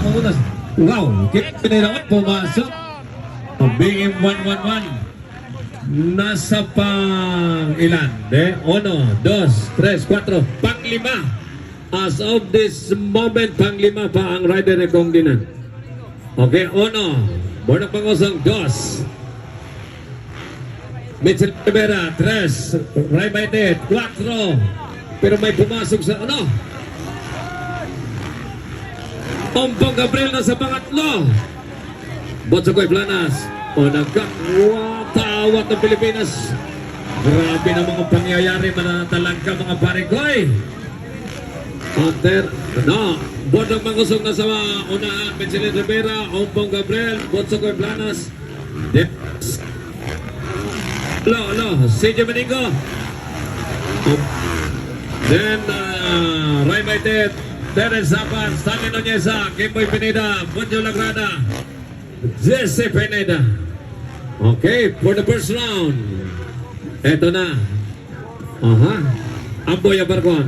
mamunas. Wow, kinirawan, pumasok. Biging 1-1-1. Nasa pang ilan? 1, 2, 3, 4, pang-5. As of this moment, pang-5 pa ang rider ni Kong Dinan. Okay, 1. Bornang Pangosong, 2. Mitchell Rivera, 3. Ray Baitet, 4. Pero may pumasok sa ano? Ompong Gabriel na sa pangatlo. Botsokoy Planas. O nagkakawat ng Pilipinas. Grabe na mga pangyayari. Mananatalangka mga parikoy. Hunter. No. Bordang Mangusong na sa unahan. Mitchell Rivera. Ompong Gabriel. Botsokoy Planas. CJ Manigo. Then Ray Baitet, Terence Zapan, Stanley Nuneza, Kimboy Pineda, Bunjo Lagrada, Jesse Pineda. Okay, for the first round. Eto na. Amboy Abarcon.